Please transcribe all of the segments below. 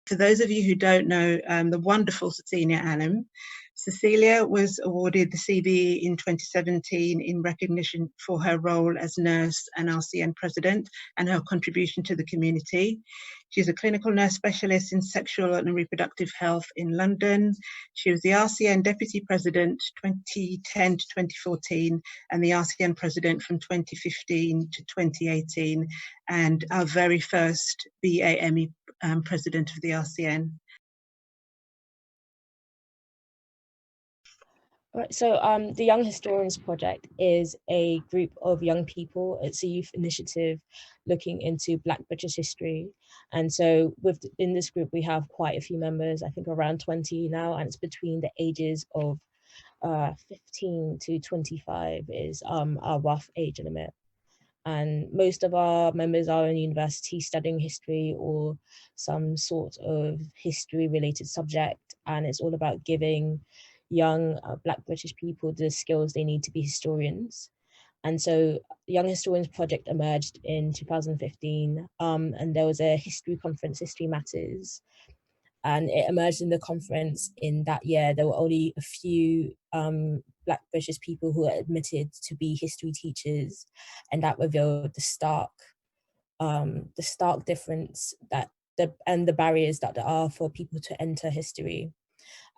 For those of you who don't know the wonderful Cecilia Anim, Cecilia was awarded the CBE in 2017 in recognition for her role as nurse and RCN president and her contribution to the community. She's a clinical nurse specialist in sexual and reproductive health in London. She was the RCN deputy president 2010 to 2014 and the RCN president from 2015 to 2018, and our very first BAME president of the RCN. Right, so the Young Historians Project is a group of young people. It's a youth initiative looking into Black British history. And so in this group, we have quite a few members, I think around 20 now, and it's between the ages of 15 to 25 is our rough age limit. And most of our members are in university studying history or some sort of history related subject. And it's all about giving young Black British people the skills they need to be historians. And so the Young Historians Project emerged in 2015, and there was a history conference, History Matters, and it emerged in the conference in that year. There were only a few Black British people who were admitted to be history teachers, and that revealed the stark difference and the barriers that there are for people to enter history.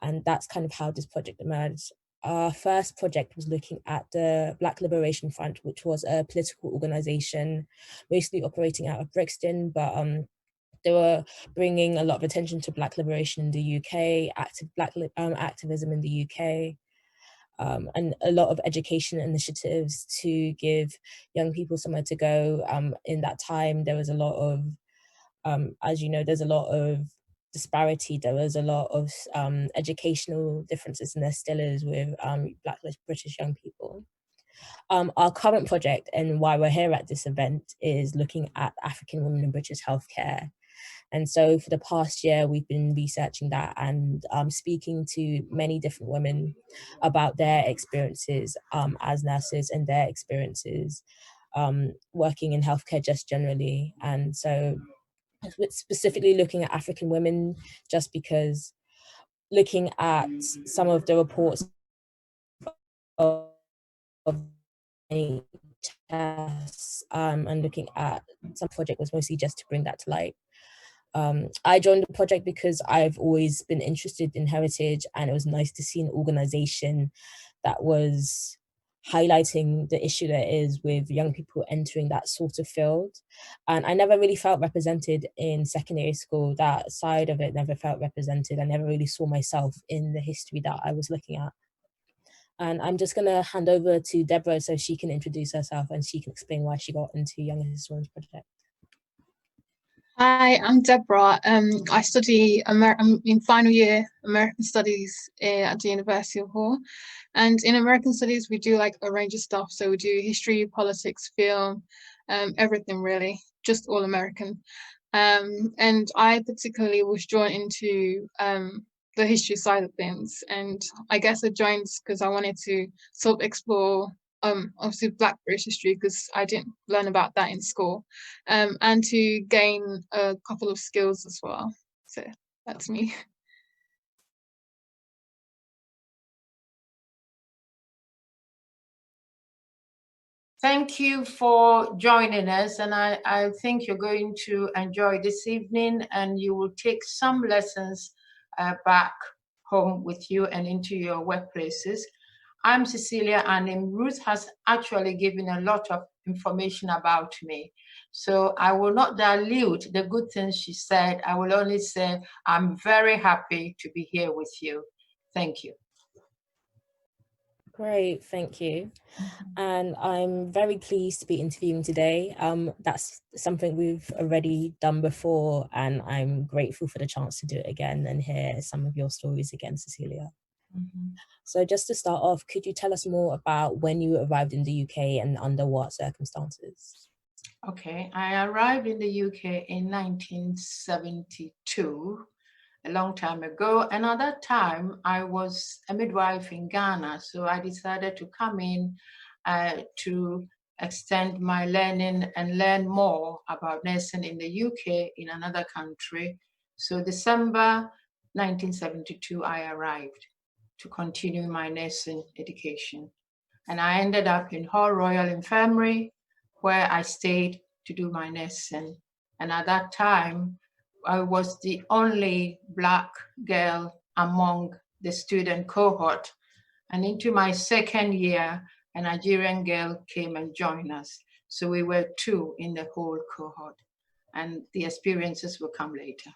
And that's kind of how this project emerged. Our first project was looking at the Black Liberation Front, which was a political organization mostly operating out of Brixton, but they were bringing a lot of attention to Black liberation in the UK, activism in the UK, and a lot of education initiatives to give young people somewhere to go. In that time, there was a lot of, as you know, there's a lot of disparity. There was a lot of educational differences, and there still is with Black British young people. Our current project and why we're here at this event is looking at African women in British healthcare. And so for the past year, we've been researching that and speaking to many different women about their experiences as nurses and their experiences working in healthcare just generally. And so specifically looking at African women, just because looking at some of the reports of NHS and looking at some project was mostly just to bring that to light. I joined the project because I've always been interested in heritage, and it was nice to see an organization that was highlighting the issue there is with young people entering that sort of field. And I never really felt represented in secondary school. That side of it never felt represented. I never really saw myself in the history that I was looking at. And I'm just gonna hand over to Debrah so she can introduce herself and she can explain why she got into Young Historians Project. Hi, I'm Debrah. I study, I'm in final year American Studies at the University of Hull. And in American Studies, we do like a range of stuff. So we do history, politics, film, everything really, just all American. And I particularly was drawn into the history side of things. And I guess I joined because I wanted to sort of explore obviously Black British history, because I didn't learn about that in school, and to gain a couple of skills as well. So that's me. Thank you for joining us, and I think you're going to enjoy this evening, and you will take some lessons back home with you and into your workplaces. I'm Cecilia, and Ruth has actually given a lot of information about me. So I will not dilute the good things she said. I will only say I'm very happy to be here with you. Thank you. Great, thank you. And I'm very pleased to be interviewing today. That's something we've already done before, and I'm grateful for the chance to do it again and hear some of your stories again, Cecilia. So just to start off, could you tell us more about when you arrived in the UK and under what circumstances? Okay, I arrived in the UK in 1972, a long time ago. And at that time, I was a midwife in Ghana. So I decided to come in to extend my learning and learn more about nursing in the UK, in another country. So December 1972, I arrived to continue my nursing education. And I ended up in Hull Royal Infirmary, where I stayed to do my nursing. And at that time, I was the only Black girl among the student cohort. And into my second year, a Nigerian girl came and joined us. So we were 2 in the whole cohort. And the experiences will come later.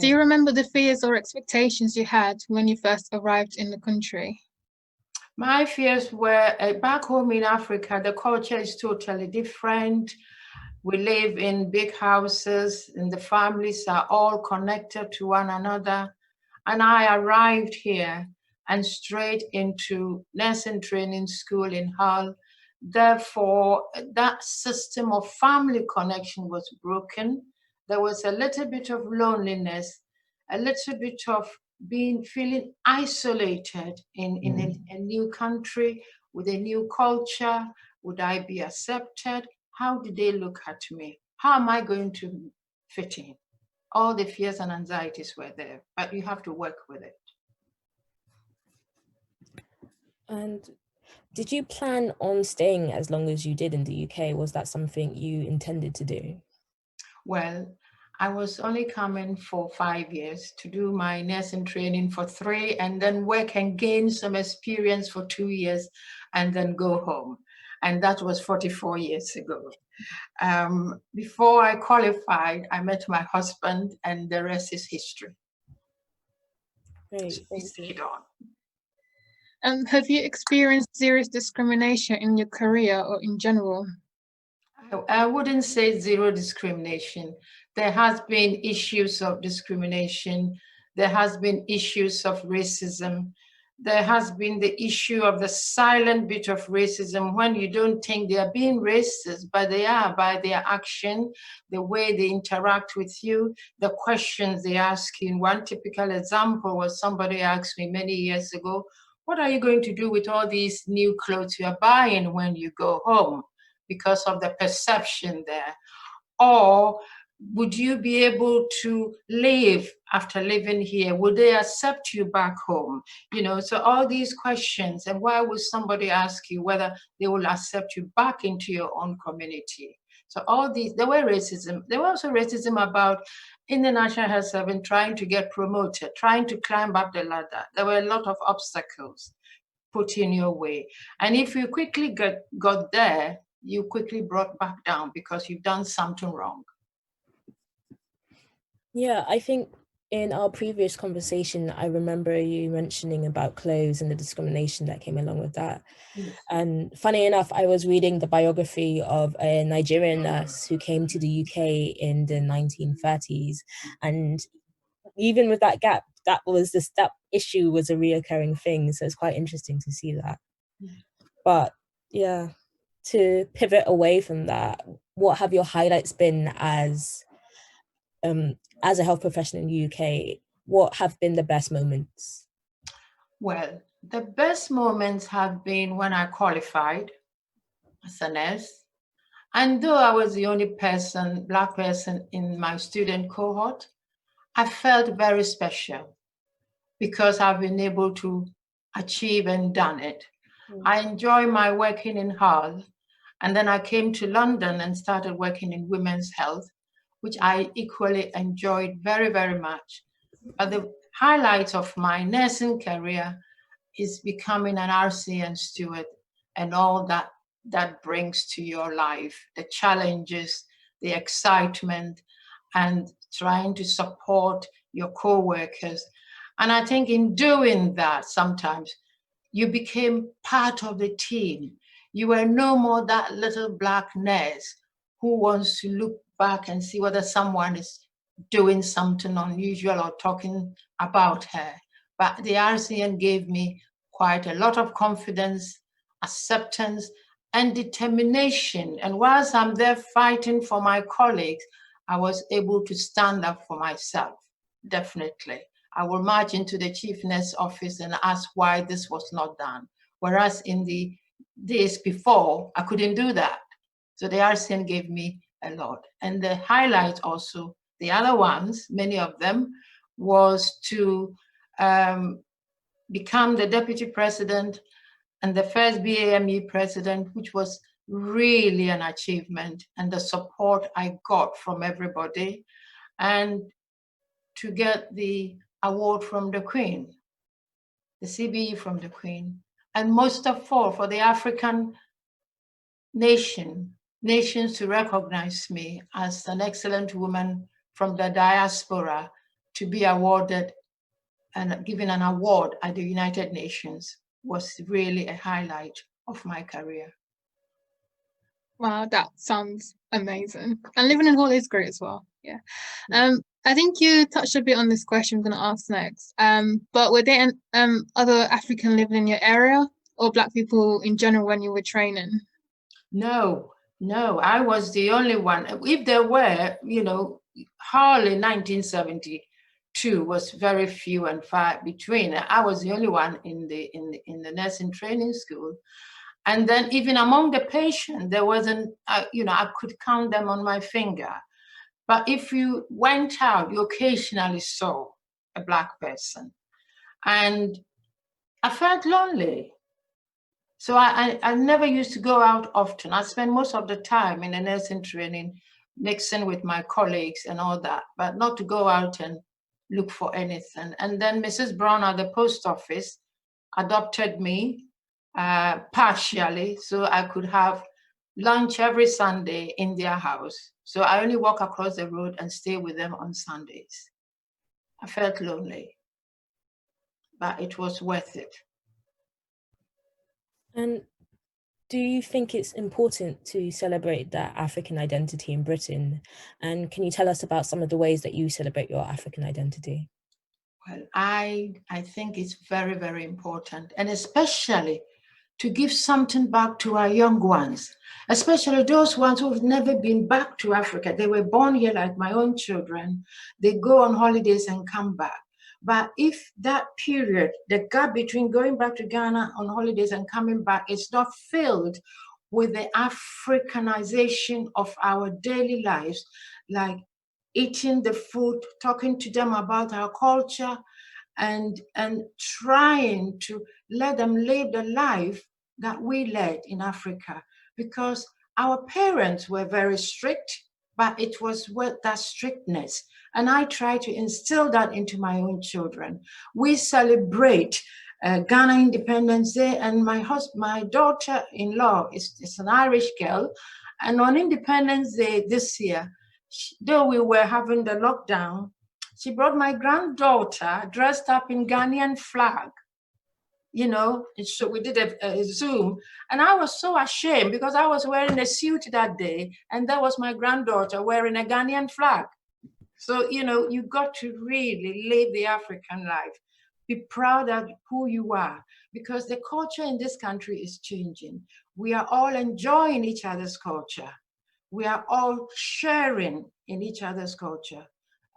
Do you remember the fears or expectations you had when you first arrived in the country? My fears were back home in Africa, the culture is totally different. We live in big houses and the families are all connected to one another. And I arrived here and straight into nursing training school in Hull. Therefore, that system of family connection was broken. There was a little bit of loneliness, a little bit of feeling isolated in a new country with a new culture. Would I be accepted? How did they look at me? How am I going to fit in? All the fears and anxieties were there, but you have to work with it. And did you plan on staying as long as you did in the UK? Was that something you intended to do? Well, I was only coming for 5 years to do my nursing training for 3 and then work and gain some experience for 2 years and then go home. And that was 44 years ago. Before I qualified, I met my husband and the rest is history. Great, So thank we you. stayed on. Have you experienced serious discrimination in your career or in general? I wouldn't say zero discrimination. There has been issues of discrimination. There has been issues of racism. There has been the issue of the silent bit of racism when you don't think they are being racist, but they are by their action, the way they interact with you, the questions they ask you. One typical example was somebody asked me many years ago, what are you going to do with all these new clothes you are buying when you go home? Because of the perception there. Or would you be able to live after living here? Would they accept you back home? You know, so all these questions, and why would somebody ask you whether they will accept you back into your own community? So all these, there were racism. There was also racism about in the National Health Service trying to get promoted, trying to climb up the ladder. There were a lot of obstacles put in your way. And if you quickly got there, you quickly brought back down because you've done something wrong. Yeah, I think in our previous conversation, I remember you mentioning about clothes and the discrimination that came along with that. Yes. And funny enough, I was reading the biography of a Nigerian nurse who came to the UK in the 1930s. And even with that gap, that issue was a reoccurring thing. So it's quite interesting to see that. Yeah. But yeah, to pivot away from that, what have your highlights been as a health professional in the UK? What have been the best moments? Well, the best moments have been when I qualified as a nurse. And though I was the only Black person in my student cohort, I felt very special because I've been able to achieve and done it. I enjoy my working in Hull. And then I came to London and started working in women's health, which I equally enjoyed very, very much. But the highlight of my nursing career is becoming an RCN steward and all that brings to your life, the challenges, the excitement, and trying to support your co-workers. And I think in doing that, sometimes you became part of the team. You were no more that little Black nurse who wants to look back and see whether someone is doing something unusual or talking about her. But the RCN gave me quite a lot of confidence, acceptance, and determination. And whilst I'm there fighting for my colleagues, I was able to stand up for myself, definitely. I will march into the chief nurse office and ask why this was not done. Whereas in the days before, I couldn't do that. So the RCN gave me a lot. And the highlight also, the other ones, many of them, was to become the deputy president and the first BAME president, which was really an achievement, and the support I got from everybody, and to get the award from the Queen, the CBE from the Queen, and most of all for the African nations to recognize me as an excellent woman from the diaspora, to be awarded and given an award at the United Nations was really a highlight of my career. Wow, that sounds amazing. And living in Hall is great as well. Yeah. I think you touched a bit on this question I'm going to ask next. But were there other African living in your area, or Black people in general when you were training? No, I was the only one. If there were, you know, Hull in 1972 was very few and far between. I was the only one in the nursing training school. And then even among the patients, there wasn't, you know, I could count them on my finger. But if you went out, you occasionally saw a Black person. And I felt lonely. So I never used to go out often. I spent most of the time in the nursing training, mixing with my colleagues and all that, but not to go out and look for anything. And then Mrs. Brown at the post office adopted me partially, so I could have lunch every Sunday in their house. So I only walk across the road and stay with them on Sundays. I felt lonely, but it was worth it. And do you think it's important to celebrate that African identity in Britain? And can you tell us about some of the ways that you celebrate your African identity? Well, I think it's very, very important, and especially to give something back to our young ones, especially those ones who have never been back to Africa. They were born here like my own children. They go on holidays and come back. But if that period, the gap between going back to Ghana on holidays and coming back is not filled with the Africanization of our daily lives, like eating the food, talking to them about our culture, and trying to let them live the life that we led in Africa, because our parents were very strict, but it was with that strictness. And I try to instill that into my own children. We celebrate Ghana Independence Day, and my daughter-in-law is an Irish girl, and on Independence Day this year, though we were having the lockdown, she brought my granddaughter dressed up in Ghanaian flag, you know, and so we did a Zoom, and I was so ashamed because I was wearing a suit that day, and that was my granddaughter wearing a Ghanaian flag. So, you know, you got to really live the African life. Be proud of who you are, because the culture in this country is changing. We are all enjoying each other's culture. We are all sharing in each other's culture,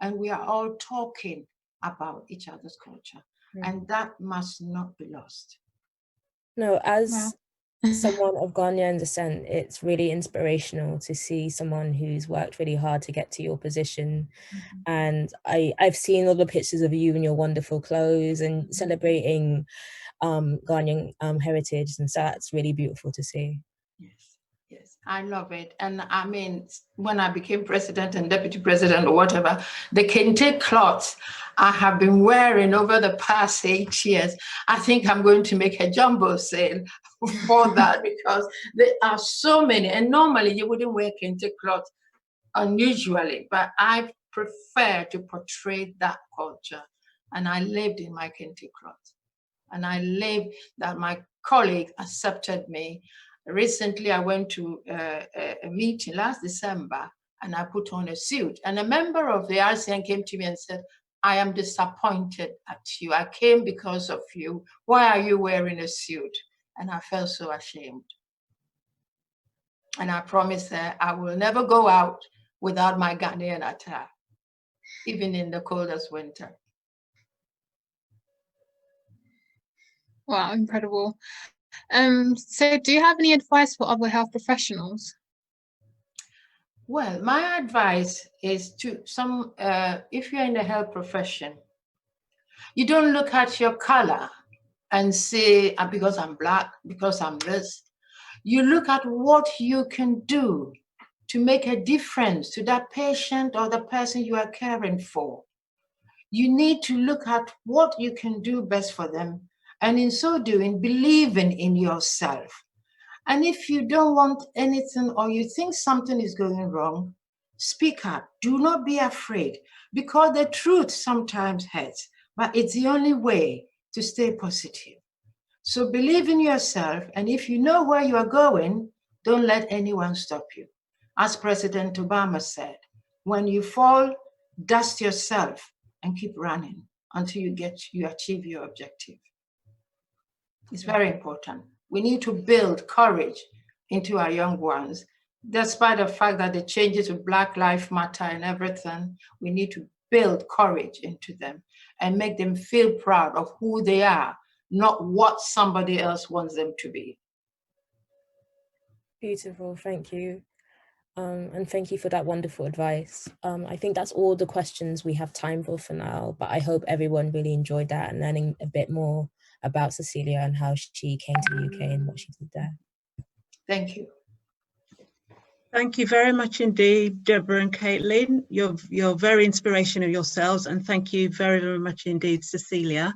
and we are all talking about each other's culture. And that must not be lost. No, as someone of Ghanaian descent, it's really inspirational to see someone who's worked really hard to get to your position. And I've seen all the pictures of you in your wonderful clothes and celebrating Ghanaian heritage, and so that's really beautiful to see. Yes, I love it. And I mean, when I became president and deputy president or whatever, the kente cloths I have been wearing over the past 8 years, I think I'm going to make a jumbo sale for that, because there are so many. And normally you wouldn't wear kente cloths unusually, but I prefer to portray that culture. And I lived in my kente cloths. And I lived that my colleague accepted me. Recently, I went to a meeting last December, and I put on a suit. And a member of the RCN came to me and said, I am disappointed at you. I came because of you. Why are you wearing a suit? And I felt so ashamed. And I promised her I will never go out without my Ghanaian attire, even in the coldest winter. Wow, incredible. So do you have any advice for other health professionals? Well, my advice is to if you're in the health profession, you don't look at your color and say, because I'm Black, because I'm this. You look at what you can do to make a difference to that patient or the person you are caring for. You need to look at what you can do best for them, and in so doing, believing in yourself. And if you don't want anything or you think something is going wrong, speak up. Do not be afraid, because the truth sometimes hurts, but it's the only way to stay positive. So believe in yourself, and if you know where you are going, don't let anyone stop you. As President Obama said, when you fall, dust yourself and keep running until you achieve your objective. It's very important. We need to build courage into our young ones. Despite the fact that the changes with Black Lives Matter and everything, we need to build courage into them and make them feel proud of who they are, not what somebody else wants them to be. Beautiful, thank you. And thank you for that wonderful advice. I think that's all the questions we have time for now, but I hope everyone really enjoyed that and learning a bit more about Cecilia and how she came to the UK and what she did there. Thank you. Thank you very much indeed, Debrah and Kaitlene. You're very inspirational yourselves, and thank you very, very much indeed, Cecilia.